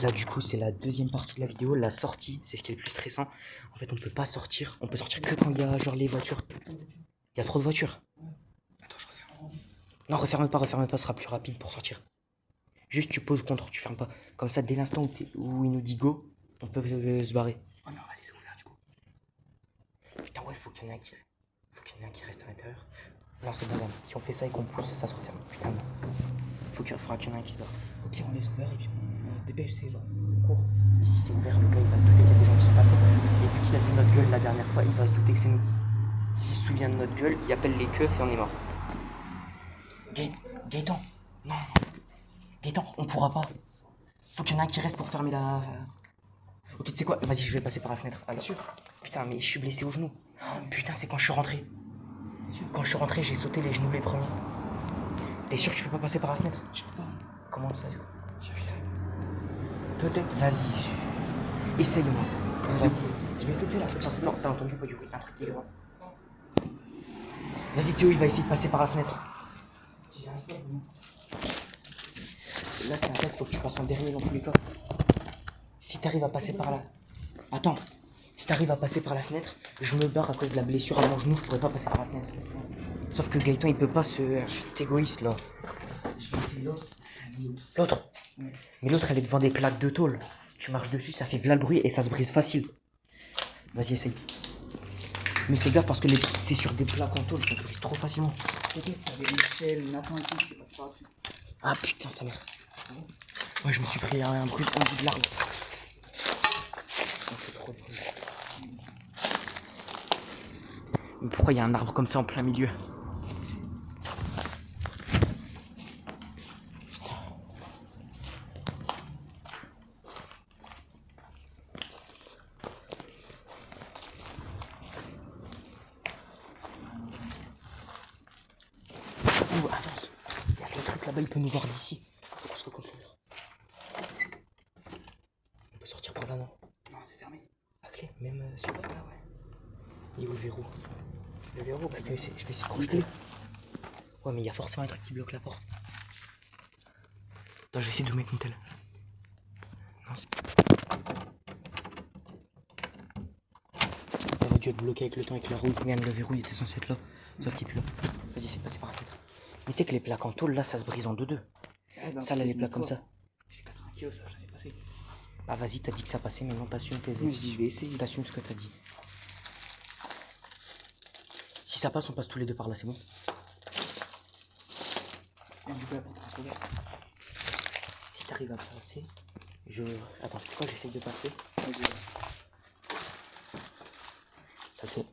Là, du coup, c'est la deuxième partie de la vidéo. La sortie, c'est ce qui est le plus stressant. En fait, on peut pas sortir. On peut sortir que quand il y a genre les voitures. Il y a trop de voitures. Attends, je referme. Non, referme pas, ce sera plus rapide pour sortir. Juste, tu poses contre, tu fermes pas. Comme ça, dès l'instant où il nous dit go, on peut se barrer. Oh, mais on va laisser ouvert du coup. Putain, ouais, faut qu'il y en ait un qui reste à l'intérieur. Non, c'est bon, regarde. Si on fait ça et qu'on pousse, ça se referme. Putain, non. Faudra qu'il y en ait un qui se barre. Ok, on laisse ouvert et puis on se dépêche, c'est genre, On court. Et si c'est ouvert, le gars il va se douter qu'il y a des gens qui sont passés. Et vu qu'il a vu notre gueule la dernière fois, il va se douter que c'est nous. S'il se souvient de notre gueule, il appelle les keufs et on est mort. Gaëtan, non. Gaëtan, on pourra pas. Faut qu'il y en ait un qui reste pour fermer la. Ok, tu sais quoi? Vas-y, je vais passer par la fenêtre. Alors. sûr. Putain, mais je suis blessé au genou. Putain, c'est quand je suis rentré. Quand je suis rentré, j'ai sauté les genoux les premiers. T'es sûr que tu peux pas passer par la fenêtre? Je peux pas. Comment ça, du coup? J'arrive. Peut-être, vas-y. Essaye-moi. Vas-y. Je vais essayer là. Non, t'as entendu pas du coup? Un truc dégueulasse. Vas-y, Théo, il va essayer de passer par la fenêtre. Si j'arrive pas, bon. Là, c'est un test, faut que tu passes en dernier dans tous les cas. Si t'arrives à passer par là. Attends. Si t'arrives à passer par la fenêtre, je me barre à cause de la blessure à mon genou, je pourrais pas passer par la fenêtre. Sauf que Gaëtan, il peut pas se. C'est égoïste là. Je vais essayer l'autre. L'autre. Ouais. Mais l'autre, elle est devant des plaques de tôle. Tu marches dessus, ça fait v'là le bruit et ça se brise facile. Vas-y, essaye. Mais fais gaffe parce que c'est sur des plaques en tôle, ça se brise trop facilement. Peut-être t'avais Michel, Nathan et tout, je sais pas, c'est pas dessus. Ah putain, sa mère. Ouais, je me suis pris un bout de l'arbre. Ça fait trop de bruit. Mais pourquoi il y a un arbre comme ça en plein milieu? Putain. Ouh, avance. Il y a le truc là-bas, il peut nous voir d'ici. Faut qu'on se reconfigure. On peut sortir par là, non? Non, c'est fermé. À clé, même sur là, ouais. Et où le verrou? Le verrou, bah, je vais essayer de crocheter. Ouais, mais il y a forcément un truc qui bloque la porte. Attends, je vais essayer de zoomer avec mon tel. Non, c'est pas. Ça aurait dû être bloqué avec le temps, avec la roue. Même le verrou, il était censé être là. Sauf qu'il est plus là. Vas-y, essaie de passer par la fenêtre. Mais tu sais que les plaques en tôle, là, ça se brise en deux. Eh ben, Ça, là, les plaques comme ça. J'ai 80 kilos, ça, j'avais passé. Bah, vas-y, t'as dit que ça passait, maintenant t'assumes tes Mais je dis, je vais essayer. T'assumes ce que t'as dit. Si ça passe, on passe tous les deux par là, c'est bon? Et du coup, la porte est ouverte. Si t'arrives à passer, Attends, tu sais quoi, j'essaye de passer. Vas-y. Ça le fait.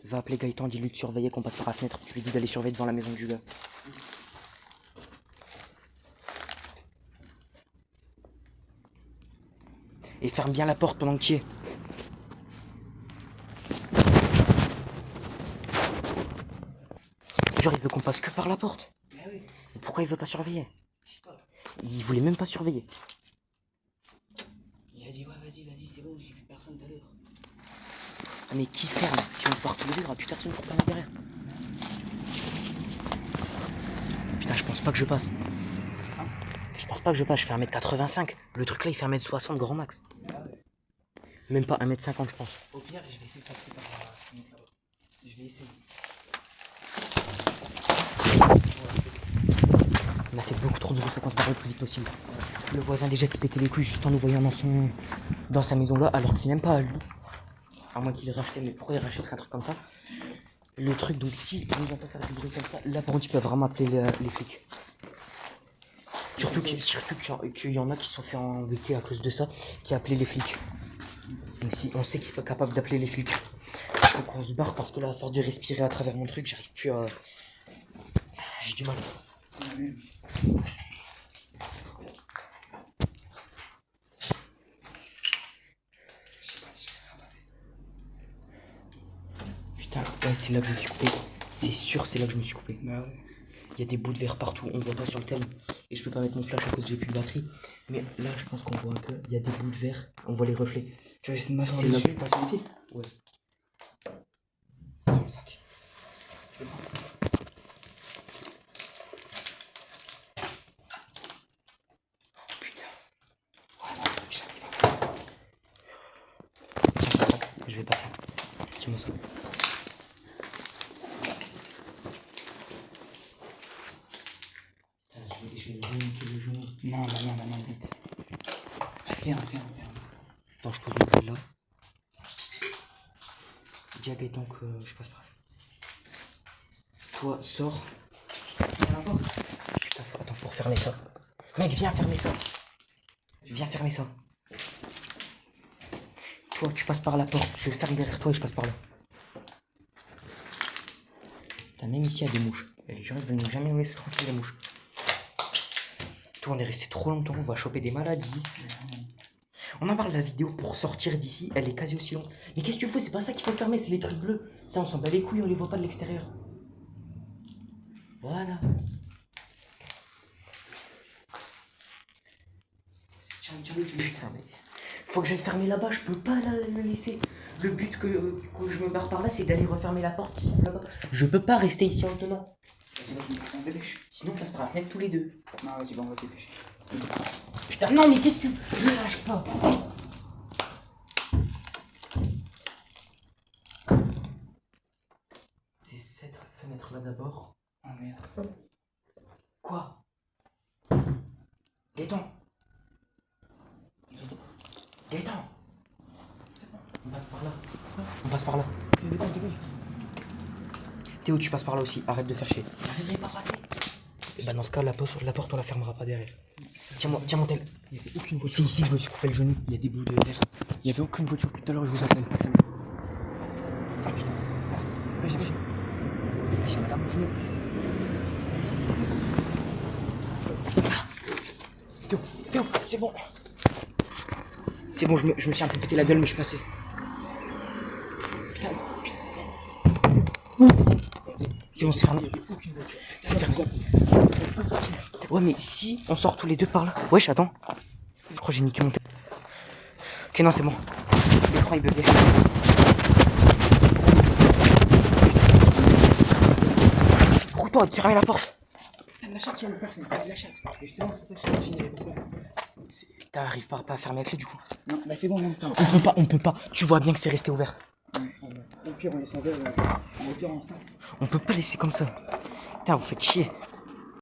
Va appeler Gaëtan, dis-lui de surveiller qu'on passe par la fenêtre. Tu lui dis d'aller surveiller devant la maison du gars. Et ferme bien la porte pendant que tu y es. Genre, il veut qu'on passe que par la porte. Mais oui, Mais pourquoi il veut pas surveiller? je sais pas. Il voulait même pas surveiller. Il a dit, ouais, vas-y, c'est bon, j'ai vu personne tout à l'heure. Ah, mais qui ferme? Si on part tous les deux, il n'y aura plus personne pour fermer derrière. Putain, je pense pas que je passe. Je pense pas que je passe, je fais 1m85. Le truc là, il fait 1m60 grand max. Ah ouais. Même pas 1m50, je pense. Au pire, je vais essayer de passer par la fenêtre là-bas. Je vais essayer. On a fait beaucoup trop de bruit, faut qu'on se barre le plus vite possible. Le voisin déjà qui pétait les couilles juste en nous voyant dans sa maison là, alors que c'est même pas à lui. À moins qu'il ait racheté, mais pourquoi il rachèterait un truc comme ça? Le truc, donc si on nous entend faire du bruit comme ça, là par contre tu peux vraiment appeler les flics. Surtout qu'il y en a qui se sont fait embêter à cause de ça, qui a appelé les flics. Donc si on sait qu'il est pas capable d'appeler les flics. Donc on se barre parce que là, à force de respirer à travers mon truc, j'arrive plus à. J'ai du mal. Putain, ouais, c'est là que je me suis coupé. C'est sûr, c'est là que je me suis coupé. Bah ouais. Il y a des bouts de verre partout, on voit pas sur le tel. Et je peux pas mettre mon flash à cause que j'ai plus de batterie. Mais là, je pense qu'on voit un peu. Il y a des bouts de verre, on voit les reflets. Tu vas essayer de m'asseoir C'est là. dessus, passer les pieds. Ouais. J'ai mon sac. Je vais le prendre. vais passer. Tiens-moi ça. Je vais niquer le genou. Non, vite. Fais un. Attends, je pose mon tel là. Dis à Gaëtan que je passe par là. Toi, sors. Putain, faut refermer ça. Mec, viens fermer ça. Viens fermer ça. Toi, tu passes par la porte. Je ferme derrière toi et je passe par là. Putain, même ici, il y a des mouches. Et les gens, ils veulent jamais nous laisser tranquille, les mouches. Toi, on est resté trop longtemps. On va choper des maladies. On en parle de la vidéo pour sortir d'ici. Elle est quasi aussi longue. Mais qu'est-ce que tu fais? C'est pas ça qu'il faut fermer, c'est les trucs bleus. Ça, on s'en bat les couilles, on les voit pas de l'extérieur. Voilà. Putain, mais faut que j'aille fermer là-bas, je peux pas le laisser. Le but que je me barre par là, c'est d'aller refermer la porte qui se trouve là-bas. Je peux pas rester ici en tenant. Vas-y, on se dépêche. Sinon, on passe par la fenêtre tous les deux. Non, vas-y, bon, on va se dépêcher. Putain, non, mais qu'est-ce que tu. Ne lâche pas. C'est cette fenêtre-là d'abord. Ah merde. Quoi? Gaëtan. Gaëtan. On passe par là. On passe par là. Théo, tu passes par là aussi. Arrête de faire chier. J'arriverai pas à passer. Et bah dans ce cas, la porte, on la fermera pas derrière. Tiens mon tel. Il n'y avait aucune voiture. C'est ici que je me suis coupé le genou. Il y a des bouts de verre. Il n'y avait aucune voiture tout à l'heure, je vous appelle. Ah putain. J'ai madame mon genou. Théo, c'est bon. C'est bon, je me suis un peu pété la gueule, mais je passais. Putain. C'est bon, c'est fermé. C'est fermé. Ouais, mais si on sort tous les deux par là. Wesh, attends. Je crois que j'ai niqué mon tête. Ok, non, c'est bon. L'écran il buguait. Roule-toi, de fermer la porte. La chatte, il y a personne. La chatte. Justement, c'est pour ça que je suis il y avait personne. T'arrives pas à fermer la clé du coup. Non, bah c'est bon, même ça. On peut pas. Tu vois bien que c'est resté ouvert. Au pire, on laisse en verre. Au pire, on On peut pas laisser comme ça. Putain, vous faites chier.